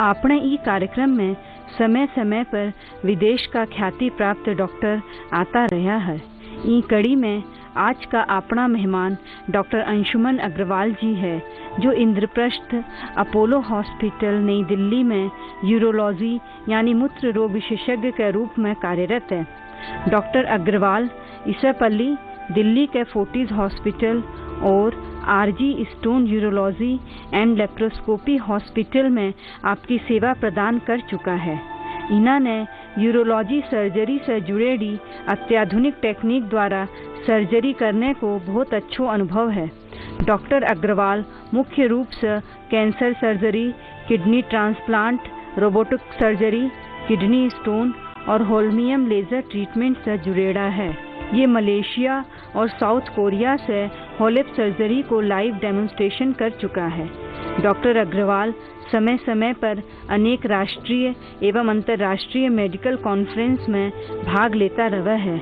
આપણે ई कार्यक्रम में समय समय पर विदेश का ख्याति प्राप्त डॉक्टर आता रहा है। ई कड़ी में आज का अपना मेहमान डॉक्टर अंशुमन अग्रवाल जी है, जो इंद्रप्रस्थ अपोलो हॉस्पिटल नई दिल्ली में यूरोलॉजी यानी मूत्र रोग विशेषज्ञ के रूप में कार्यरत है। डॉक्टर अग्रवाल ईसापल्ली दिल्ली के फोर्टिस हॉस्पिटल और RG stone urology and laparoscopy hospital में आपकी सेवा प्रदान कर चुका है। इन्होंने यूरोलॉजी सर्जरी से जुड़ेड़ी अत्याधुनिक टेक्निक द्वारा सर्जरी करने को बहुत अच्छा अनुभव है। डॉक्टर अग्रवाल मुख्य रूप से cancer surgery, kidney transplant, robotic surgery, kidney stone और होल्मियम लेजर ट्रीटमेंट से जुड़ेड़ा है। ये मलेशिया और साउथ कोरिया से होलिप सर्जरी को लाइव डेमोन्स्ट्रेशन कर चुका है। डॉक्टर अग्रवाल समय समय पर अनेक राष्ट्रीय एवं अंतर्राष्ट्रीय मेडिकल कॉन्फ्रेंस में भाग लेता रहा है।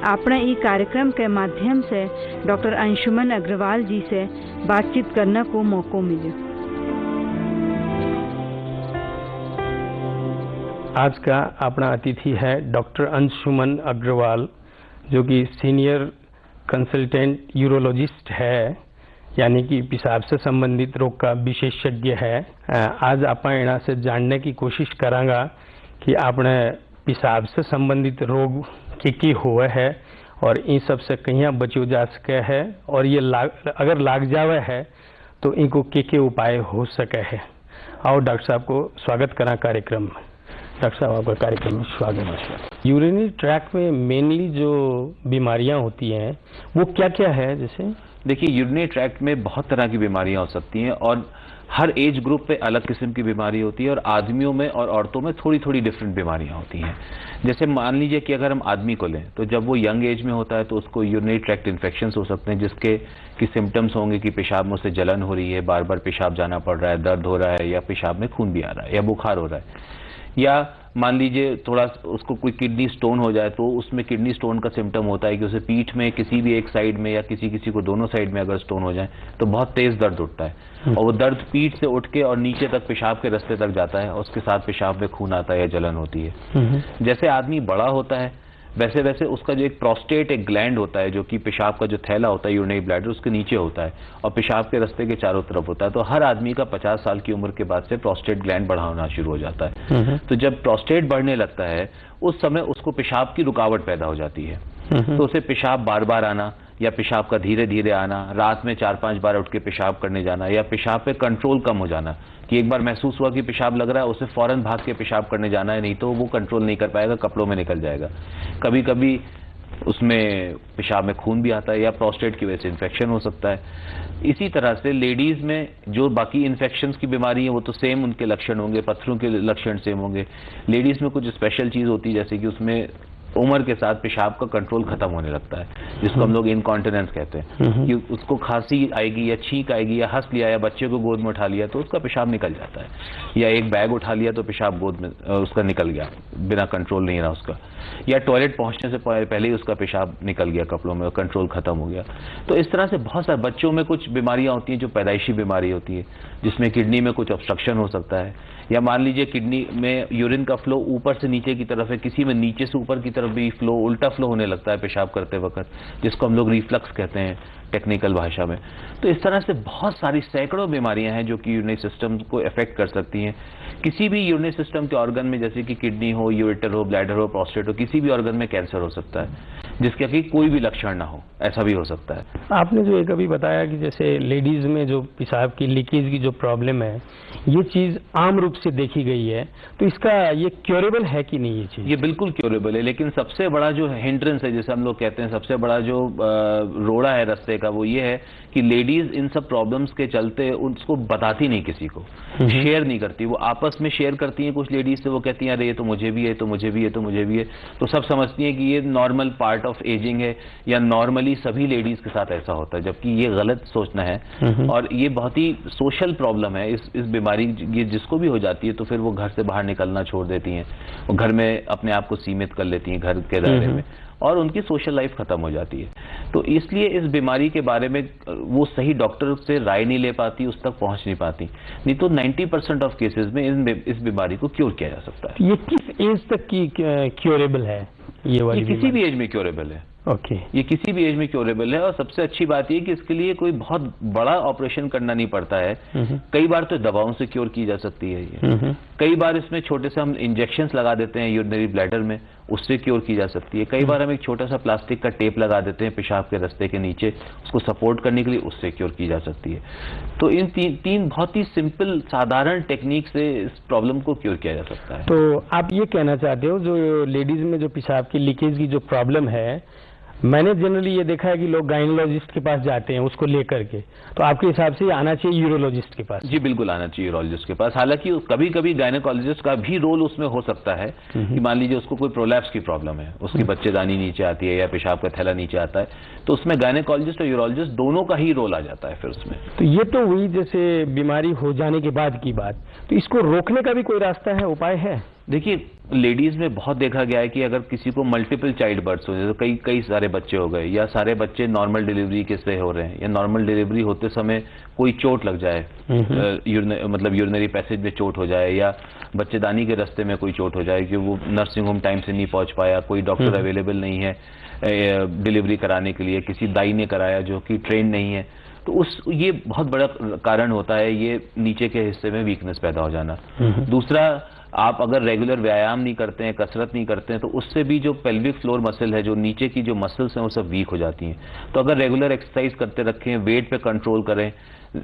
आपने ई कार्यक्रम के माध्यम से डॉक्टर अंशुमन अग्रवाल जी से बातचीत करने को मौका मिले। आज का अपना अतिथि है डॉक्टर अंशुमन अग्रवाल, जो कि सीनियर कंसल्टेंट यूरोलॉजिस्ट है, यानी कि पेशाब से संबंधित रोग का विशेषज्ञ है। आज आप यहाँ से जानने की कोशिश करांगा कि आपने पेशाब से संबंधित रोग की हुए है और इन सब से कहीं बचो जा सके है, और ये अगर लाग जावे है तो इनको के उपाय हो सके है। आओ डॉक्टर साहब को स्वागत करा कार्यक्रम में। डॉक्टर साहब आपका कार्यक्रम में स्वागत है। यूरिनरी ट्रैक्ट में मेनली जो बीमारियां होती हैं वो क्या क्या है? जैसे देखिए, यूरिनरी ट्रैक्ट में बहुत तरह की बीमारियां हो सकती हैं और हर एज ग्रुप पे अलग किस्म की बीमारी होती है, और आदमियों में और औरतों में थोड़ी थोड़ी डिफरेंट बीमारियां होती हैं। जैसे मान लीजिए कि अगर हम आदमी को लें तो जब वो यंग एज में होता है तो उसको यूरिनरी ट्रैक्ट इन्फेक्शन हो सकते हैं, जिसके की सिम्टम्स होंगे कि पेशाब में से जलन हो रही है, बार बार पेशाब जाना पड़ रहा है, दर्द हो रहा है, या पेशाब में खून भी आ रहा है, या बुखार हो रहा है। या मान लीजिए थोड़ा उसको कोई किडनी स्टोन हो जाए तो उसमें किडनी स्टोन का सिम्टम होता है कि उसे पीठ में किसी भी एक साइड में या किसी किसी को दोनों साइड में अगर स्टोन हो जाए तो बहुत तेज दर्द उठता है, और वो दर्द पीठ से उठ के और नीचे तक पेशाब के रास्ते तक जाता है, और उसके साथ पेशाब में खून आता है या जलन होती है। जैसे आदमी बड़ा होता है वैसे वैसे उसका जो एक प्रोस्टेट एक ग्लैंड होता है, जो कि पेशाब का जो थैला होता है यूरिनरी ब्लैडर, उसके नीचे होता है और पेशाब के रास्ते के चारों तरफ होता है। तो हर आदमी का 50 साल की उम्र के बाद से प्रोस्टेट ग्लैंड बढ़ाना शुरू हो जाता है। तो जब प्रोस्टेट बढ़ने लगता है उस समय उसको पेशाब की रुकावट पैदा हो जाती है। तो उसे पेशाब बार बार आना, या पेशाब का धीरे धीरे आना, रात में 4-5 बार उठ के पेशाब करने जाना, या पेशाब पे कंट्रोल कम हो जाना कि एक बार महसूस हुआ कि पेशाब लग रहा है, उसे फौरन भाग के पेशाब करने जाना है, नहीं तो वो कंट्रोल नहीं कर पाएगा, कपड़ों में निकल जाएगा। कभी कभी उसमें पेशाब में खून भी आता है, या प्रोस्टेट की वजह से इन्फेक्शन हो सकता है। इसी तरह से लेडीज में जो बाकी इन्फेक्शंस की बीमारी है वो तो सेम उनके लक्षण होंगे, पत्थरों के लक्षण सेम होंगे। लेडीज में कुछ स्पेशल चीज होती है, जैसे कि उसमें उम्र के साथ पेशाब का कंट्रोल खत्म होने लगता है, जिसको हम लोग इनकॉन्टिनेंस कहते हैं, कि उसको खांसी आएगी या छींक आएगी, या हंस लिया या बच्चे को गोद में उठा लिया तो उसका पेशाब निकल जाता है, या एक बैग उठा लिया तो पेशाब गोद में उसका निकल गया, बिना कंट्रोल नहीं रहा उसका, या टॉयलेट पहुंचने से पहले ही उसका पेशाब निकल गया कपड़ों में, कंट्रोल खत्म हो गया। तो इस तरह से बहुत सारे बच्चों में कुछ बीमारियां होती हैं जो पैदाइशी बीमारी होती है, जिसमें किडनी में कुछ ऑब्स्ट्रक्शन हो सकता है, या मान लीजिए किडनी में यूरिन का फ्लो ऊपर से नीचे की तरफ है, किसी में नीचे से ऊपर की तरफ भी फ्लो उल्टा फ्लो होने लगता है पेशाब करते वक्त, जिसको हम लोग रिफ्लक्स कहते हैं टेक्निकल भाषा में। तो इस तरह से बहुत सारी सैकड़ों बीमारियां हैं जो कि यूरिनरी सिस्टम को अफेक्ट कर सकती हैं। किसी भी यूरिनरी सिस्टम के ऑर्गन में, जैसे कि किडनी हो, यूरेटर हो, ब्लैडर हो, प्रोस्टेट हो, किसी भी ऑर्गन में कैंसर हो सकता है, जिसका कि कोई भी लक्षण ना हो, ऐसा भी हो सकता है। आपने जो एक अभी बताया कि जैसे लेडीज में जो पेशाब की लीकेज की जो प्रॉब्लम है, ये चीज आम रूप से देखी गई है, तो इसका ये क्योरेबल है कि नहीं? ये चीज ये बिल्कुल क्योरेबल है, लेकिन सबसे बड़ा जो हिंड्रेंस है, जैसे हम लोग कहते हैं, सबसे बड़ा जो रोड़ा है रास्ते का, वो ये है कि लेडीज इन सब प्रॉब्लम्स के चलते उसको बताती नहीं, किसी को शेयर नहीं करती। वो आपस में शेयर करती हैं कुछ लेडीज से, वो कहती हैं अरे ये तो मुझे भी है, तो मुझे भी है, तो मुझे भी है, तो सब समझती हैं कि ये नॉर्मल पार्ट ऑफ एजिंग है, या नॉर्मली सभी लेडीज के साथ ऐसा होता है, जबकि ये गलत सोचना है। और ये बहुत ही सोशल प्रॉब्लम है। इस बीमारी ये जिसको भी हो जाती है तो फिर वो घर से बाहर निकलना छोड़ देती हैं, वो घर में अपने आप को सीमित कर लेती हैं, घर के दायरे में, और उनकी सोशल लाइफ खत्म हो जाती है। तो इसलिए इस बीमारी के बारे में वो सही डॉक्टर से राय नहीं ले पाती, उस तक पहुंच नहीं पाती। नहीं तो 90% ऑफ केसेस में इस बीमारी को क्योर किया जा सकता है। ये किस एज तक की क्योरेबल है? ये किसी भी एज में क्योरेबल है। ओके। ये किसी भी एज में क्योरेबल है, और सबसे अच्छी बात ये कि इसके लिए कोई बहुत बड़ा ऑपरेशन करना नहीं पड़ता है। कई बार तो दवाओं से क्योर की जा सकती है ये। कई बार इसमें छोटे से हम इंजेक्शंस लगा देते हैं यूरिनरी ब्लैडर में, उससे क्योर की जा सकती है। कई बार हम एक छोटा सा प्लास्टिक का टेप लगा देते हैं पेशाब के रास्ते के नीचे, उसको सपोर्ट करने के लिए, उससे क्योर की जा सकती है। तो इन तीन बहुत ही सिंपल साधारण टेक्निक से इस प्रॉब्लम को क्योर किया जा सकता है। तो आप ये कहना चाहते हो जो लेडीज में जो पेशाब की लीकेज की जो प्रॉब्लम है, मैंने जनरली ये देखा है कि लोग गायनोलॉजिस्ट के पास जाते हैं उसको लेकर के, तो आपके हिसाब से आना चाहिए यूरोलॉजिस्ट के पास? जी बिल्कुल आना चाहिए यूरोलॉजिस्ट के पास। हालांकि कभी कभी गायनोकोलॉजिस्ट का भी रोल उसमें हो सकता है कि मान लीजिए उसको कोई प्रोलैप्स की प्रॉब्लम है, उसकी बच्चेदानी नीचे आती है या पेशाब का थैला नीचे आता है, तो उसमें गायनोकोलॉजिस्ट और यूरोलॉजिस्ट दोनों का ही रोल आ जाता है फिर उसमें। तो ये तो हुई जैसे बीमारी हो जाने के बाद की बात, तो इसको रोकने का भी कोई रास्ता है, उपाय है? देखिए लेडीज में बहुत देखा गया है कि अगर किसी को मल्टीपल चाइल्ड बर्थ्स हो जाए, तो कई सारे बच्चे हो गए, या सारे बच्चे नॉर्मल डिलीवरी के से हो रहे हैं, या नॉर्मल डिलीवरी होते समय कोई चोट लग जाए, मतलब यूरिनरी पैसेज में चोट हो जाए, या बच्चेदानी के रास्ते में कोई चोट हो जाए कि वो नर्सिंग होम टाइम से नहीं पहुंच पाया, कोई डॉक्टर अवेलेबल नहीं है डिलीवरी कराने के लिए, किसी दाई ने कराया जो कि ट्रेन नहीं है, तो ये बहुत बड़ा कारण होता है, ये नीचे के हिस्से में वीकनेस पैदा हो जाना। दूसरा, आप अगर रेगुलर व्यायाम नहीं करते हैं, कसरत नहीं करते हैं, तो उससे भी जो पेल्विक फ्लोर मसल है, जो नीचे की जो मसल्स हैं, वो सब वीक हो जाती हैं। तो अगर रेगुलर एक्सरसाइज करते रखें, वेट पे कंट्रोल करें।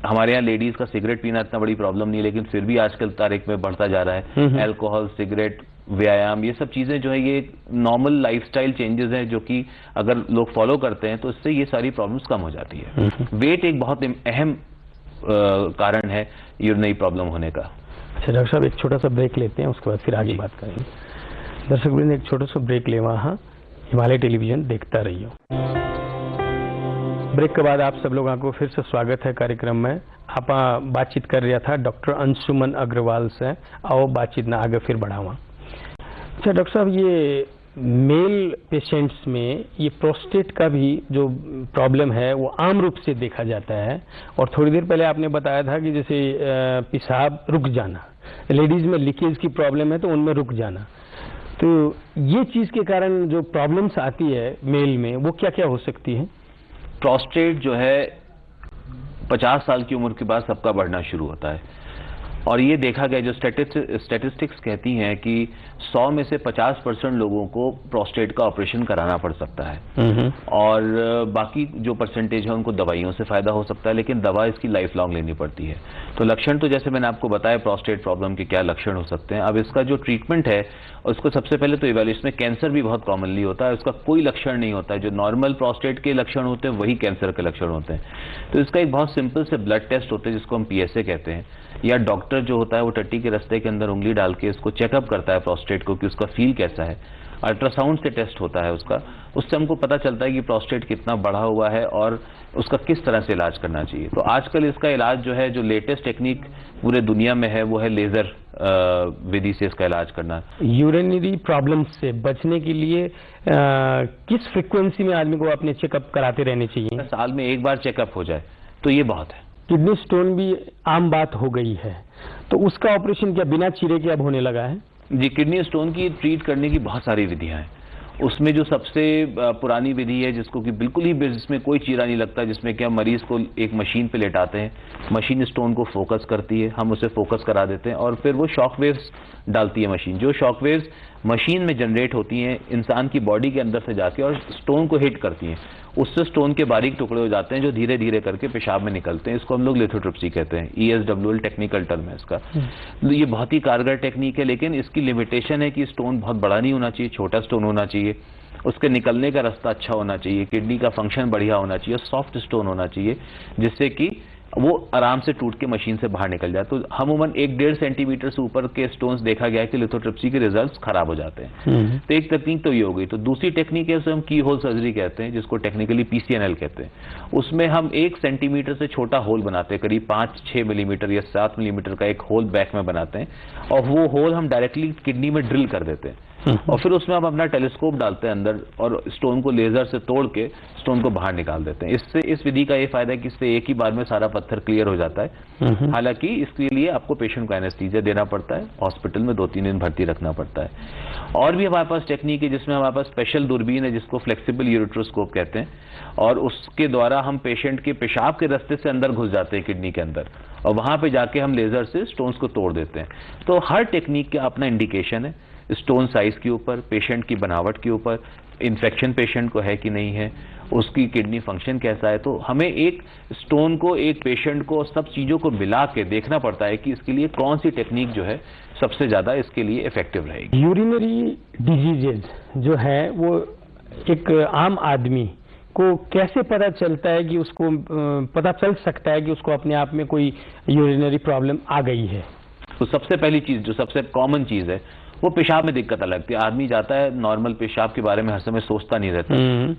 हमारे यहाँ लेडीज का सिगरेट पीना इतना बड़ी प्रॉब्लम नहीं है, लेकिन फिर भी आजकल तारीख में बढ़ता जा रहा है। अल्कोहल, सिगरेट, व्यायाम, ये सब चीजें जो है ये नॉर्मल लाइफस्टाइल चेंजेस हैं जो कि अगर लोग फॉलो करते हैं तो इससे ये सारी प्रॉब्लम्स कम हो जाती है। वेट एक बहुत अहम कारण है यूरिनरी प्रॉब्लम होने का। अच्छा डॉक्टर साहब, एक छोटा सा ब्रेक लेते हैं, उसके बाद फिर आगे बात करेंगे। दर्शक वृंद, एक छोटा सा ब्रेक ले, वहाँ हिमालय टेलीविजन देखता रहिए। ब्रेक के बाद आप सब लोगों को फिर से स्वागत है कार्यक्रम में। आप बातचीत कर रहा था डॉक्टर अंशुमन अग्रवाल से, आओ बातचीत ना आगे फिर बढ़ावा। अच्छा डॉक्टर साहब, ये मेल पेशेंट्स में ये प्रोस्टेट का भी जो प्रॉब्लम है वो आम रूप से देखा जाता है, और थोड़ी देर पहले आपने बताया था कि जैसे पेशाब रुक जाना, लेडीज में लीकेज की प्रॉब्लम है तो उनमें रुक जाना, तो ये चीज के कारण जो प्रॉब्लम्स आती है मेल में वो क्या क्या हो सकती है? प्रोस्टेट जो है 50 साल की उम्र के बाद सबका बढ़ना शुरू होता है, और ये देखा गया, जो स्टैटिस्टिक्स कहती हैं कि 100 में से 50% लोगों को प्रोस्टेट का ऑपरेशन कराना पड़ सकता है, और बाकी जो परसेंटेज है उनको दवाइयों से फायदा हो सकता है, लेकिन दवा इसकी लाइफ लॉन्ग लेनी पड़ती है। तो लक्षण तो जैसे मैंने आपको बताया प्रोस्टेट प्रॉब्लम के क्या लक्षण हो सकते हैं। अब इसका जो ट्रीटमेंट है उसको सबसे पहले तो इवैल्यूएशन में कैंसर भी बहुत कॉमनली होता है, उसका कोई लक्षण नहीं होता है, जो नॉर्मल प्रोस्टेट के लक्षण होते हैं वही कैंसर के लक्षण होते हैं। तो इसका एक बहुत सिंपल से ब्लड टेस्ट होता है जिसको हम PSA कहते हैं, या डॉक्टर जो होता है वो टट्टी के रास्ते के अंदर उंगली डाल के इसको चेकअप करता है प्रोस्टेट को कि उसका फील कैसा है। अल्ट्रासाउंड से टेस्ट होता है उसका, उससे हमको पता चलता है कि प्रोस्टेट कितना बढ़ा हुआ है और उसका किस तरह से इलाज करना चाहिए। तो आजकल इसका इलाज जो है, जो लेटेस्ट टेक्निक पूरे दुनिया में है, वो है लेजर विधि से इसका इलाज करना। यूरिनरी प्रॉब्लम से बचने के लिए किस फ्रीक्वेंसी में आदमी को अपने चेकअप कराते रहने चाहिए? साल में एक बार चेकअप हो जाए तो ये बहुत है। किडनी स्टोन भी आम बात हो गई है, तो उसका ऑपरेशन क्या बिना चीरे के अब होने लगा है? जी, किडनी स्टोन की ट्रीट करने की बहुत सारी विधियां हैं। उसमें जो सबसे पुरानी विधि है, जिसको कि बिल्कुल ही जिसमें कोई चीरा नहीं लगता, जिसमें कि हम मरीज को एक मशीन पे लेटाते हैं, मशीन स्टोन को फोकस करती है, हम उसे फोकस करा देते हैं और फिर वो शॉक वेव्स डालती है मशीन। जो शॉक वेव्स मशीन में जनरेट होती हैं इंसान की बॉडी के अंदर से जाके और स्टोन को हिट करती हैं, उससे स्टोन के बारीक टुकड़े हो जाते हैं जो धीरे धीरे करके पेशाब में निकलते हैं। इसको हम लोग लिथोट्रिप्सी कहते हैं, ESWL टेक्निकल टर्म है इसका। तो ये बहुत ही कारगर टेक्निक है, लेकिन इसकी लिमिटेशन है कि स्टोन बहुत बड़ा नहीं होना चाहिए, छोटा स्टोन होना चाहिए, उसके निकलने का रास्ता अच्छा होना चाहिए, किडनी का फंक्शन बढ़िया होना चाहिए, सॉफ्ट स्टोन होना चाहिए जिससे कि वो आराम से टूट के मशीन से बाहर निकल जाए। तो अमूमन 1-1.5 सेंटीमीटर से ऊपर के स्टोन्स देखा गया है कि लिथोट्रिप्सी के रिजल्ट्स खराब हो जाते हैं। तो एक टेक्निक तो ये हो गई। तो दूसरी टेक्निक है उसे हम की होल सर्जरी कहते हैं, जिसको टेक्निकली PCNL कहते हैं। उसमें हम 1 सेंटीमीटर से छोटा होल बनाते हैं, करीब 5-6 मिलीमीटर या 7 मिलीमीटर का एक होल बैक में बनाते हैं, और वो होल हम डायरेक्टली किडनी में ड्रिल कर देते हैं। और फिर उसमें हम अपना टेलीस्कोप डालते हैं अंदर और स्टोन को लेजर से तोड़ के स्टोन को बाहर निकाल देते हैं। इससे इस विधि का ये फायदा है कि इससे एक ही बार में सारा पत्थर क्लियर हो जाता है। हालांकि इसके लिए आपको पेशेंट को एनेस्थीसिया देना पड़ता है, हॉस्पिटल में 2-3 दिन भर्ती रखना पड़ता है। और भी हमारे पास टेक्निक है जिसमें हमारे पास स्पेशल दूरबीन है जिसको फ्लेक्सिबल यूरेट्रोस्कोप कहते हैं, और उसके द्वारा हम पेशेंट के पेशाब के रास्ते से अंदर घुस जाते हैं किडनी के अंदर, और वहां पे जाके हम लेजर से स्टोन्स को तोड़ देते हैं। तो हर टेक्निक का अपना इंडिकेशन है, स्टोन साइज के ऊपर, पेशेंट की बनावट के ऊपर, इन्फेक्शन पेशेंट को है कि नहीं है, उसकी किडनी फंक्शन कैसा है। तो हमें एक स्टोन को, एक पेशेंट को, सब चीजों को मिला के देखना पड़ता है कि इसके लिए कौन सी टेक्निक जो है सबसे ज्यादा इसके लिए इफेक्टिव रहेगी। यूरिनरी डिजीजेज जो है वो एक आम आदमी को कैसे पता चलता है कि उसको पता चल सकता है कि उसको अपने आप में कोई यूरिनरी प्रॉब्लम आ गई है? तो सबसे पहली चीज, जो सबसे कॉमन चीज है, वो पेशाब में दिक्कत लगती है। आदमी जाता है नॉर्मल, पेशाब के बारे में हर समय सोचता नहीं रहता।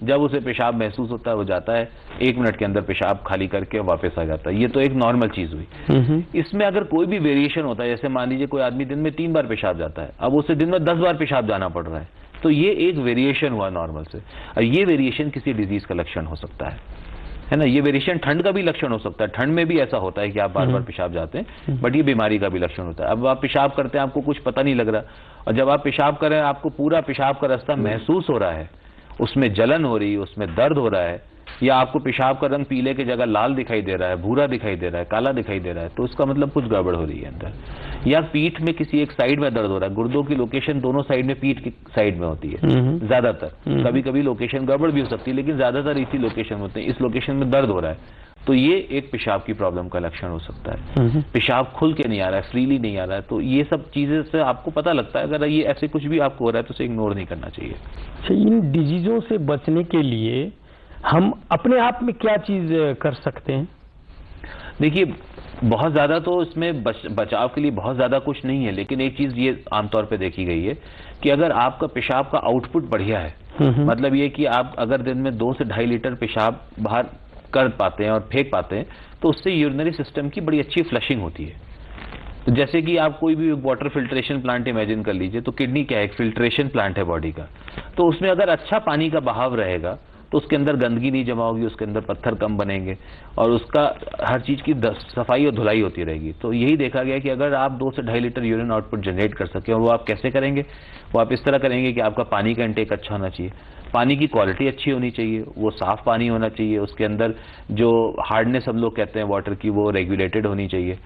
जब उसे पेशाब महसूस होता है वो जाता है, 1 मिनट के अंदर पेशाब खाली करके वापस आ जाता है। ये तो एक नॉर्मल चीज हुई। इसमें अगर कोई भी वेरिएशन होता है, जैसे मान लीजिए कोई आदमी दिन में 3 बार पेशाब जाता है, अब उसे दिन में 10 बार पेशाब जाना पड़ रहा है, तो ये एक वेरिएशन हुआ नॉर्मल से। और ये वेरिएशन किसी डिजीज का लक्षण हो सकता है ना। ये वेरिएशन ठंड का भी लक्षण हो सकता है। ठंड में भी ऐसा होता है कि आप बार बार पेशाब जाते हैं, बट ये बीमारी का भी लक्षण होता है। अब आप पेशाब करते हैं, आपको कुछ पता नहीं लग रहा, और जब आप पेशाब कर रहे हैं आपको पूरा पेशाब का रास्ता महसूस हो रहा है, उसमें जलन हो रही है, उसमें दर्द हो रहा है, या आपको पेशाब का रंग पीले की जगह लाल दिखाई दे रहा है, भूरा दिखाई दे रहा है, काला दिखाई दे रहा है, तो उसका मतलब कुछ गड़बड़ हो रही है अंदर। या पीठ में किसी एक साइड में दर्द हो रहा है, गुर्दों की लोकेशन दोनों साइड में, पीठ की साइड में होती है ज्यादातर, कभी कभी लोकेशन गड़बड़ भी हो सकती है, लेकिन ज्यादातर इसी लोकेशन में होते हैं। इस लोकेशन में दर्द हो रहा है, तो ये एक पेशाब की प्रॉब्लम का लक्षण हो सकता है। पेशाब खुल के नहीं आ रहा है, फ्रीली नहीं आ रहा है, तो ये सब चीजें से आपको पता लगता है। अगर ये ऐसे कुछ भी आपको हो रहा है तो उसे इग्नोर नहीं करना चाहिए। अच्छा, इन डिजीजों से बचने के लिए हम अपने आप में क्या चीज कर सकते हैं? देखिए, बहुत ज्यादा तो इसमें बचाव के लिए बहुत ज्यादा कुछ नहीं है, लेकिन एक चीज ये आमतौर पे देखी गई है कि अगर आपका पेशाब का आउटपुट बढ़िया है, मतलब ये कि आप अगर दिन में 2 से 2.5 लीटर पेशाब बाहर कर पाते हैं और फेंक पाते हैं, तो उससे यूरिनरी सिस्टम की बड़ी अच्छी फ्लशिंग होती है। तो जैसे कि आप कोई भी वाटर फिल्ट्रेशन प्लांट इमेजिन कर लीजिए, तो किडनी क्या है, एक फिल्ट्रेशन प्लांट है बॉडी का। तो उसमें अगर अच्छा पानी का बहाव रहेगा तो उसके अंदर गंदगी नहीं जमा होगी, उसके अंदर पत्थर कम बनेंगे, और उसका हर चीज की सफाई और धुलाई होती रहेगी। तो यही देखा गया कि अगर आप 2 से 2.5 लीटर यूरिन आउटपुट जनरेट कर सके, और वो आप कैसे करेंगे, वो आप इस तरह करेंगे कि आपका पानी का इंटेक अच्छा होना चाहिए, पानी की क्वालिटी अच्छी होनी चाहिए, वो साफ पानी होना चाहिए, उसके अंदर जो हार्डनेस हम लोग कहते हैं वाटर की, वो रेगुलेटेड होनी चाहिए,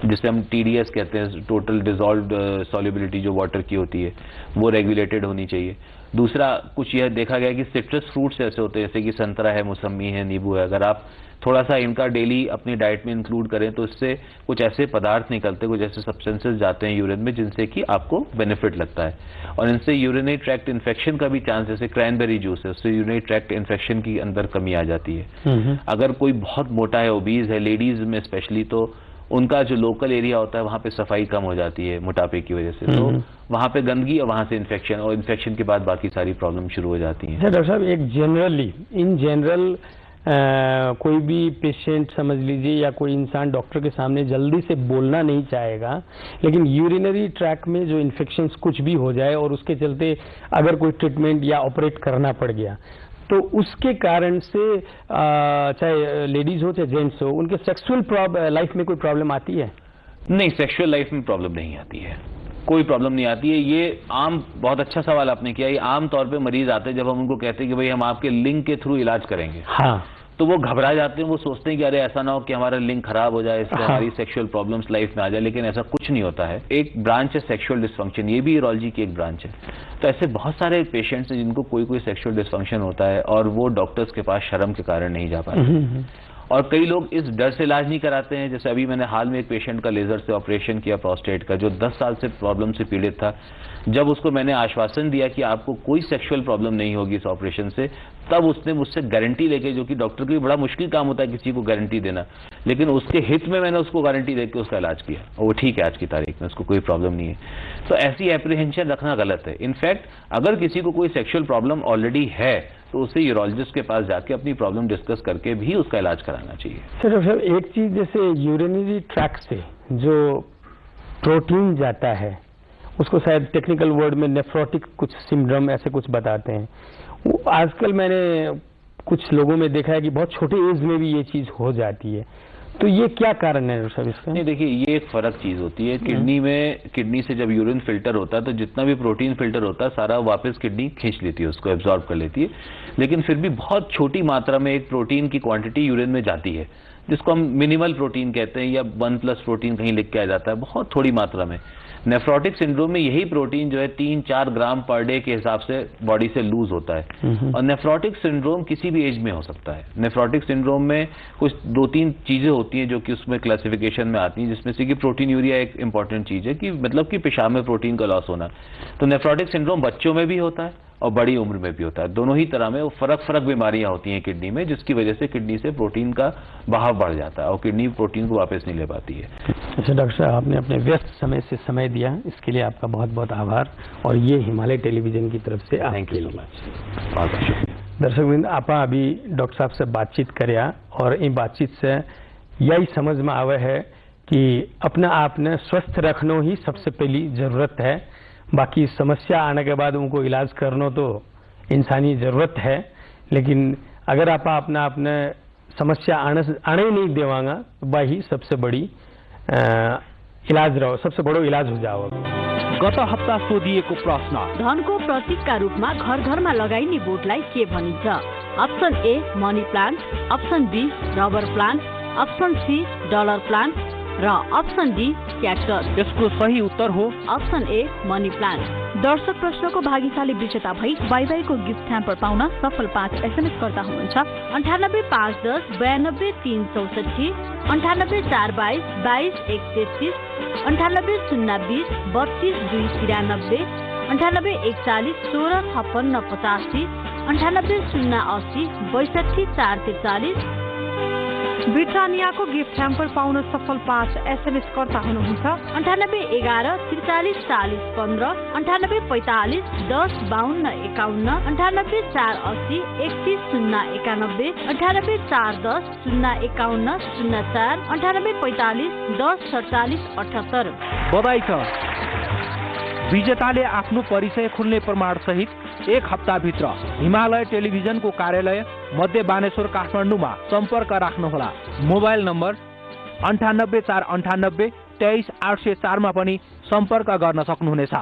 जिसे हम TDS कहते हैं, टोटल डिजॉल्व्ड सॉल्युबिलिटी जो वाटर की होती है, वो रेगुलेटेड होनी चाहिए। दूसरा, कुछ यह देखा गया कि सिट्रस फ्रूट्स ऐसे होते हैं जैसे कि संतरा है, मौसमी है, नींबू है, अगर आप थोड़ा सा इनका डेली अपनी डाइट में इंक्लूड करें तो इससे कुछ ऐसे पदार्थ निकलते, कुछ ऐसे सब्सटेंसेस जाते हैं यूरिन में जिनसे कि आपको बेनिफिट लगता है, और इनसे यूरिनरी ट्रैक्ट इन्फेक्शन का भी चांस, जैसे क्रैनबेरी जूस है, उससे यूरिनरी ट्रैक्ट इन्फेक्शन की अंदर कमी आ जाती है। अगर कोई बहुत मोटा है, ओबीज है, लेडीज में स्पेशली, तो उनका जो लोकल एरिया होता है वहां पे सफाई कम हो जाती है मोटापे की वजह से, तो वहां पे गंदगी और वहां से इन्फेक्शन, और इन्फेक्शन के बाद बाकी सारी प्रॉब्लम शुरू हो जाती हैं। डॉक्टर साहब, एक इन जनरल कोई भी पेशेंट समझ लीजिए या कोई इंसान डॉक्टर के सामने जल्दी से बोलना नहीं चाहेगा, लेकिन यूरिनरी ट्रैक में जो इन्फेक्शंस कुछ भी हो जाए और उसके चलते अगर कोई ट्रीटमेंट या ऑपरेट करना पड़ गया, तो उसके कारण से चाहे लेडीज हो चाहे जेंट्स हो, उनके सेक्सुअल लाइफ में कोई प्रॉब्लम आती है? नहीं, सेक्सुअल लाइफ में प्रॉब्लम नहीं आती है, कोई प्रॉब्लम नहीं आती है। ये आम, बहुत अच्छा सवाल आपने किया। ये आम तौर पे मरीज आते हैं, जब हम उनको कहते हैं कि भाई हम आपके लिंग के थ्रू इलाज करेंगे, हाँ, तो वो घबरा जाते हैं, वो सोचते हैं कि अरे ऐसा ना हो कि हमारा लिंग खराब हो जाए, इससे हमारी सेक्सुअल प्रॉब्लम्स लाइफ में आ जाए, लेकिन ऐसा कुछ नहीं होता है। एक ब्रांच है सेक्सुअल डिसफंक्शन, ये भी यूरोलॉजी की एक ब्रांच है। तो ऐसे बहुत सारे पेशेंट्स हैं जिनको कोई सेक्सुअल डिसफंक्शन होता है और वो डॉक्टर्स के पास शर्म के कारण नहीं जा पाते, और कई लोग इस डर से इलाज नहीं कराते हैं। जैसे अभी मैंने हाल में एक पेशेंट का लेजर से ऑपरेशन किया प्रोस्टेट का, जो 10 साल से प्रॉब्लम से पीड़ित था। जब उसको मैंने आश्वासन दिया कि आपको कोई सेक्सुअल प्रॉब्लम नहीं होगी इस ऑपरेशन से, तब उसने मुझसे गारंटी लेके, जो कि डॉक्टर के लिए बड़ा मुश्किल काम होता है किसी को गारंटी देना, लेकिन उसके हित में मैंने उसको गारंटी देकर उसका इलाज किया, और वो ठीक है आज की तारीख में, उसको कोई प्रॉब्लम नहीं है। तो ऐसी एप्रीहेंशन रखना गलत है। इनफैक्ट अगर किसी को कोई सेक्सुअल प्रॉब्लम ऑलरेडी है तो उसे यूरोलॉजिस्ट के पास जाके अपनी प्रॉब्लम डिस्कस करके भी उसका इलाज कराना चाहिए। सर, डॉक्टर साहब, एक चीज, जैसे यूरिनरी ट्रैक्ट से जो प्रोटीन जाता है उसको शायद टेक्निकल वर्ड में नेफ्रोटिक कुछ सिंड्रोम ऐसे कुछ बताते हैं। आजकल मैंने कुछ लोगों में देखा है कि बहुत छोटे एज में भी ये चीज हो जाती है, तो ये क्या कारण है सर इसका? नहीं, देखिए ये एक फर्क चीज होती है। किडनी से जब यूरिन फिल्टर होता है तो जितना भी प्रोटीन फिल्टर होता है सारा वापस किडनी खींच लेती है, उसको एब्जॉर्ब कर लेती है, लेकिन फिर भी बहुत छोटी मात्रा में एक प्रोटीन की क्वांटिटी यूरिन में जाती है, जिसको हम मिनिमल प्रोटीन कहते हैं या 1+ प्रोटीन कहीं लिख के आ जाता है, बहुत थोड़ी मात्रा में। नेफ्रोटिक सिंड्रोम में यही प्रोटीन जो है 3-4 ग्राम पर डे के हिसाब से बॉडी से लूज होता है। और नेफ्रोटिक सिंड्रोम किसी भी एज में हो सकता है। नेफ्रोटिक सिंड्रोम में कुछ 2-3 चीजें होती हैं जो कि उसमें क्लासिफिकेशन में आती हैं, जिसमें से कि प्रोटीन यूरिया एक इंपॉर्टेंट चीज है, कि मतलब कि पेशाब में प्रोटीन का लॉस होना। तो नेफ्रोटिक सिंड्रोम बच्चों में भी होता है और बड़ी उम्र में भी होता है, दोनों ही तरह में वो फर्क बीमारियां होती हैं किडनी में, जिसकी वजह से किडनी से प्रोटीन का बहाव बढ़ जाता है और किडनी प्रोटीन को वापस नहीं ले पाती है। अच्छा डॉक्टर साहब, आपने अपने व्यस्त समय से समय दिया, इसके लिए आपका बहुत बहुत आभार, और ये हिमालय टेलीविजन की तरफ से थैंक यू सो मच। बहुत शुक्रिया। दर्शकवृंद, आप अभी डॉक्टर साहब से बातचीत कर्या और इन बातचीत से यही समझ में आवे है कि अपना आप ने स्वस्थ रखना ही सबसे पहली जरूरत है। बाकी समस्या आने के बाद उनको इलाज करना तो इंसानी जरूरत है, लेकिन अगर आप अपना अपने समस्या आने ही नहीं देवांगा तो वही सबसे बड़ी इलाज रहो, सबसे बड़ो इलाज हो जाओ। गत हप्ता सोधिएको प्रश्न, धनको प्रतीकका रूपमा घर घरमा लगाइने बोटलाई के भनिन्छ? Option A money plant, option B rubber plant, option C dollar plant र अप्सन डी क्याक्टस। यसको सही उत्तर हो अप्सन ए मनी प्लान्ट। दर्शक प्रश्नको भाग्यशाली विजेता भई वाइवाईको गिफ्ट ह्याम्पर पाउन सफल 5 SMS गर्दा हुनुहुन्छ 98 510 92 364, 98 422 22 133, 98 020 32 93, 98 140 16 56 85, 98 080 62 443। ब्रिटानियाको गिफ्ट ह्याम्पर पाउन सफल 5 SMS कर्ता हुनुहुन्छ 98 11 43 40 15, 98 45 10 52 51, 98 480 31 091, 98 410 051 04, 98 45 10 47 78। बधाई छ, विजेताले आफ्नो परिचय खुल्ने प्रमाण सहित 1 हप्ताभित्र हिमालय टेलिभिजनको कार्यालय मध्य बानेश्वर काठमाडौँमा सम्पर्क राख्नुहोला। मोबाइल नम्बर 98 498 23 804 मा पनि सम्पर्क गर्न सक्नुहुनेछ।